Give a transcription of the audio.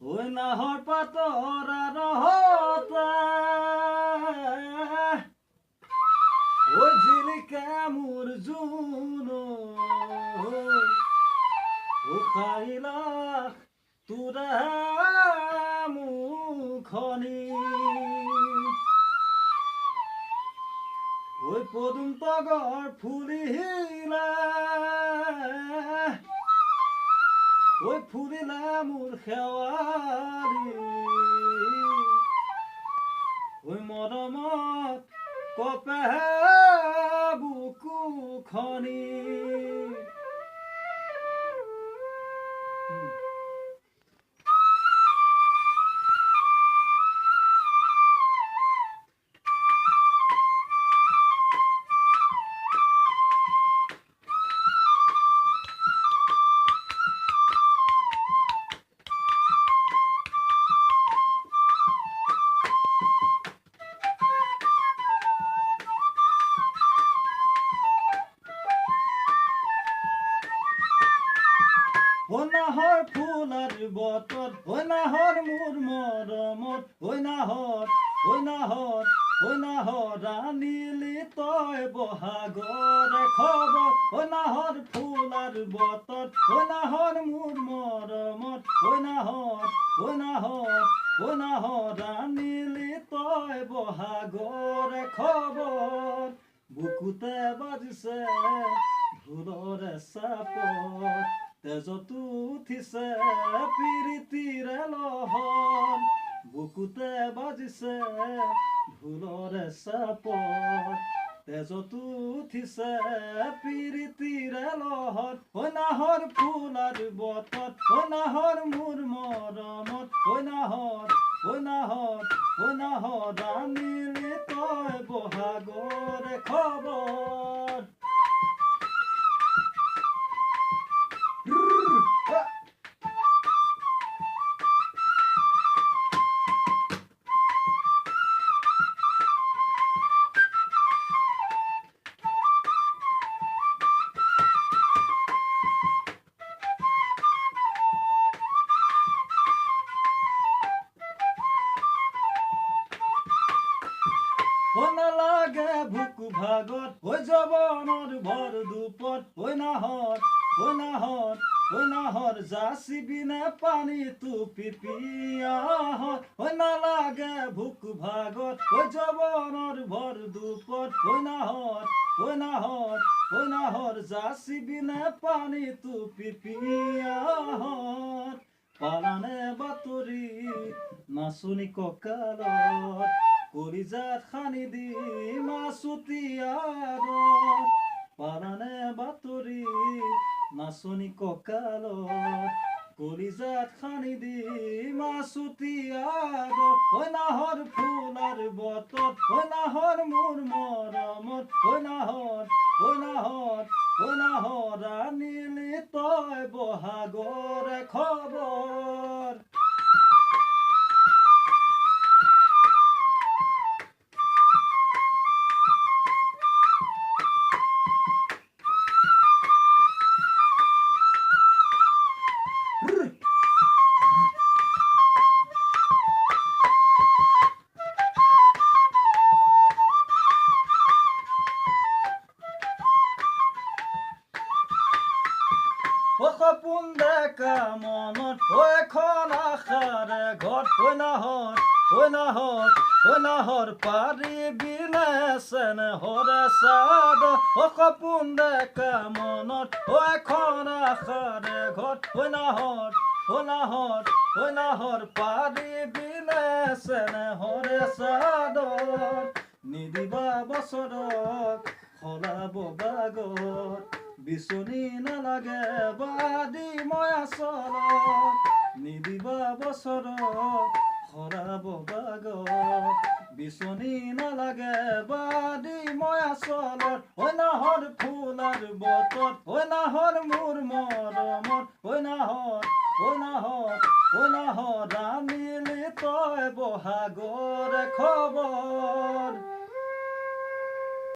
ওই নাহর পাতরা রহতা ওই ঝিলিকা মোর জুন ও খাইলা তোরা মুখনি ওই পদুম তগর ফুলিলা ওই ফুলিলা মোর খেৱাৰী ওই মৰমত কপে বুকু খনি ও নাহর ফুলার বতর ও নাহর মোর মরমত ও নাহর রানিলি তয় বহাগর খবর ও নাহর ফুলার বতর ও নাহর মোর মরমত ও নাহর রানিলি তয় বহাগর খবর বুকুতে বাজছে ঢোলৰ চাপত তেজত উঠিছে পিৰিতিৰে লহৰ বুকুতে বাজিছে ঢোলৰ চাপত তেজত উঠিছে পিৰিতিৰে লহৰ ঐ নাহৰ ফুলাৰ বতত ঐ নাহৰ মোৰ মৰমত ঐ নাহৰ ৰানিলি তই বহাগৰ খবৰ নালাগে ভুক ভাগত ঐ জবনৰ ভৰ দুপত ঐ নাহৰ যাচিবিনে পানী টুপি পিয়াহত ঐ নালাগে ভুক ভাগত ঐ জবনৰ ভৰ দুপত ঐ নাহৰ যাচিবিনে পানী টুপি পিয়াহত পালানে বাতৰি নাচনি কঁকালত কলিজাত খানি দি মাছুতিয়াৰত পালানে বাতৰি নাচনি কঁকালত কলিজাত খানি দি মাছুতিয়াৰত ঐ নাহৰ ফুলাৰ বতত ঐ নাহৰ মোৰ মৰমত ঐ নাহৰ ৰানিলি তই বহাগৰ খবৰ সপোন দেখা মনত এখন আশাৰে ঘৰ ঐ নাহৰ পাৰিবি চেনেহৰে চাদ সপোন দেখা মনত এখন আশাৰে ঘৰ ঐ নাহৰ পাৰিবি চেনেহৰে চাদৰ নিদিবা বছৰক সলাব বাগত বিচনী নালাগে বাদি মই আচলত নিদিবা বছৰক সৰাব বাগত বিচনী নালাগে বাদি মই আচলত ঐ নাহৰ ফুলাৰ বতত ঐ নাহৰ মোৰ মৰমত ঐ নাহৰ ৰানিলি তই বহাগৰ খবৰ